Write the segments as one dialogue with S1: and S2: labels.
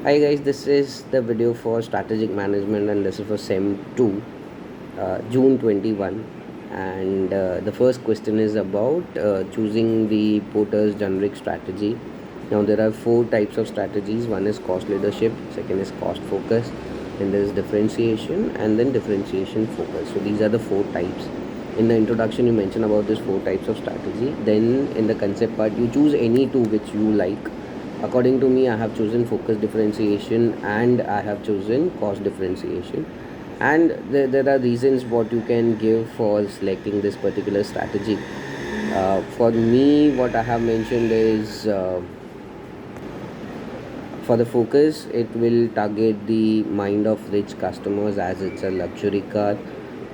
S1: Hi guys, this is the video for strategic management and this is for SEM 2, June 21. And the first question is about choosing the Porter's generic strategy. Now, there are four types of strategies. One is cost leadership, second is cost focus, then there is differentiation, and then differentiation focus. So, these are the four types. In the introduction, you mentioned about these four types of strategy. Then, in the concept part, you choose any two which you like. According to me, I have chosen focus differentiation and I have chosen cost differentiation. And there are reasons what you can give for selecting this particular strategy. For me, what I have mentioned is for the focus, it will target the mind of rich customers as it's a luxury car.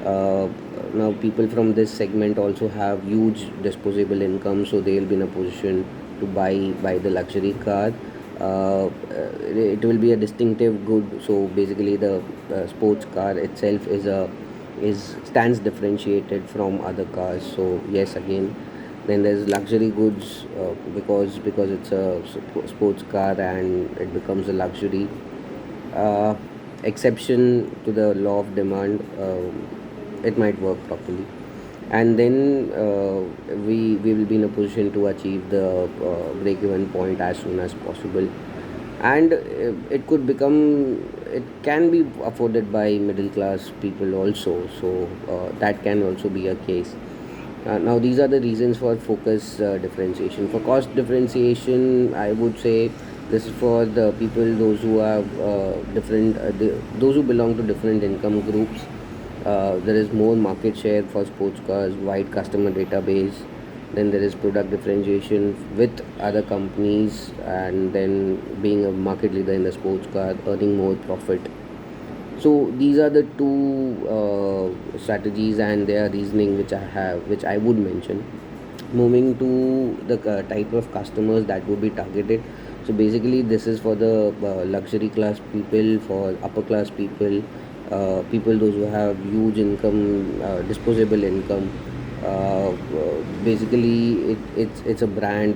S1: Uh, Now, people from this segment also have huge disposable income, so they'll be in a position to buy the luxury car. It will be a distinctive good. So basically, the sports car itself is stands differentiated from other cars. So yes, again, then there's luxury goods because it's a sports car and it becomes a luxury. Uh, Exception to the law of demand, it might work properly. And then we will be in a position to achieve the break even point as soon as possible. And it can be afforded by middle class people also. So that can also be a case. Now, these are the reasons for focus differentiation. For cost differentiation, I would say this is for the people, those who have those who belong to different income groups. There is more market share for sports cars, wide customer database. Then there is product differentiation with other companies, and then being a market leader in the sports car, earning more profit. So these are the two strategies and their reasoning which I would mention. Moving to the type of customers that would be targeted. So basically, this is for the luxury class people, for upper class people, people those who have huge income, disposable income. Basically, it's a brand.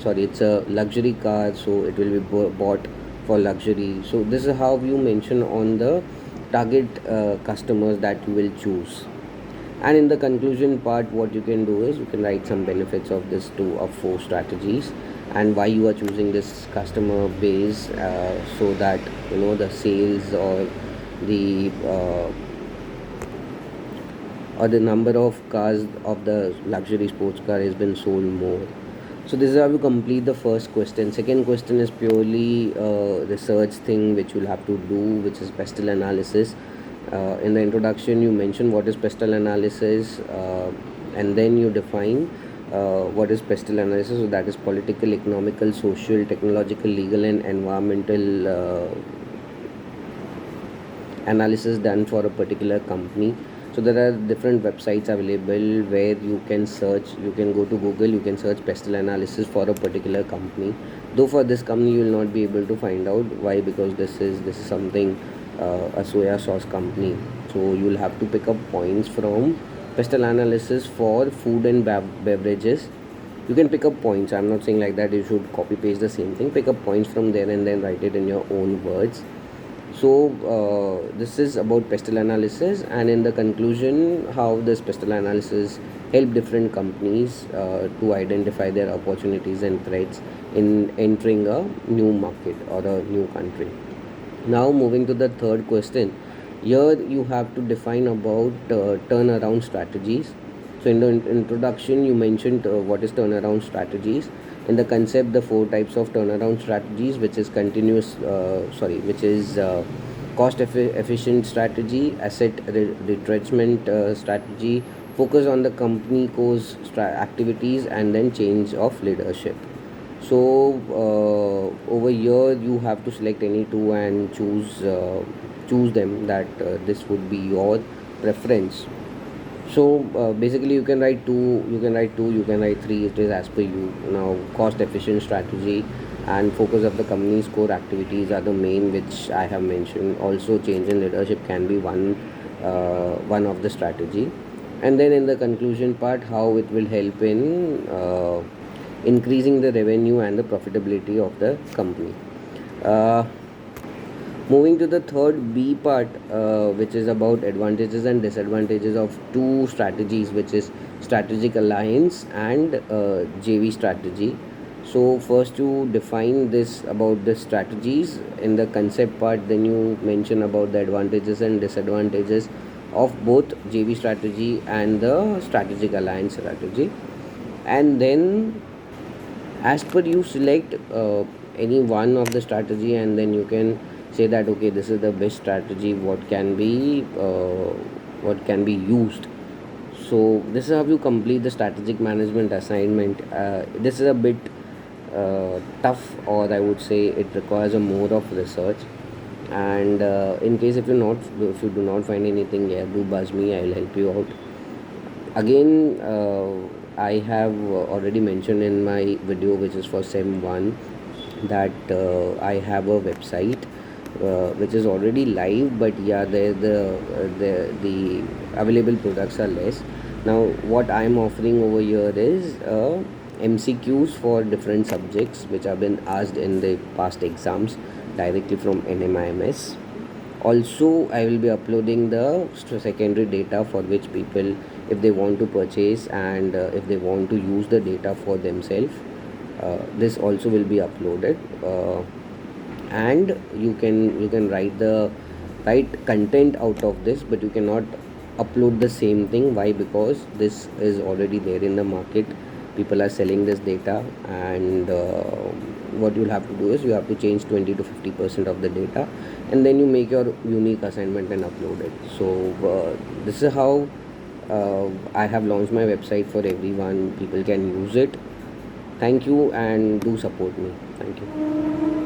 S1: Sorry, it's a luxury car, so it will be bought for luxury. So this is how you mention on the target customers that you will choose. And in the conclusion part, what you can do is you can write some benefits of this two or four strategies and why you are choosing this customer base, so that the sales or the number of cars of the luxury sports car has been sold more. So this is how you complete the first question. Second question is purely research thing which you'll have to do, which is pestle analysis. In the introduction, you mention what is pestle analysis, and then you define what is pestle analysis. So that is political, economical, social, technological, legal, and environmental analysis done for a particular company. So there are different websites available where you can search. You can go to Google, you can search pestle analysis for a particular company. Though for this company you will not be able to find out. Why? Because this is something, a soya sauce company. So you will have to pick up points from pestle analysis for food and beverages. You can pick up points. I'm not saying like that you should copy paste the same thing. Pick up points from there and then write it in your own words. So this is about pestle analysis, and in the conclusion, how this pestle analysis help different companies to identify their opportunities and threats in entering a new market or a new country. Now, moving to the third question, here you have to define about turnaround strategies. So, in the introduction, you mentioned what is turnaround strategies. In the concept, the four types of turnaround strategies, which is which is cost efficient strategy, asset retrenchment strategy, focus on the company course activities, and then change of leadership. So over here you have to select any two and choose them, that this would be your preference. So basically you can write three, it is as per you. Now, cost efficient strategy and focus of the company's core activities are the main which I have mentioned. Also, change in leadership can be one of the strategy. And then in the conclusion part, how it will help in increasing the revenue and the profitability of the company. Uh, Moving to the third B part, which is about advantages and disadvantages of two strategies, which is strategic alliance and JV strategy. So first you define this about the strategies in the concept part, then you mention about the advantages and disadvantages of both JV strategy and the strategic alliance strategy. And then as per you select any one of the strategy, and then you can say that okay, this is the best strategy what can be used. So this is how you complete the strategic management assignment. This is a bit tough, or I would say it requires a more of research. And in case if you do not find anything, yeah, do buzz me, I will help you out. Again, I have already mentioned in my video, which is for sem 1, that I have a website which is already live, but yeah, the available products are less. Now what I'm offering over here is MCQs for different subjects which have been asked in the past exams directly from NMIMS. Also, I will be uploading the secondary data for which people, if they want to purchase and if they want to use the data for themselves, this also will be uploaded. And you can write content out of this, but you cannot upload the same thing. Why? Because this is already there in the market, people are selling this data. And what you'll have to do is you have to change 20 to 50% of the data, and then you make your unique assignment and upload it. So this is how I have launched my website for everyone. People can use it. Thank you, and do support me. Thank you.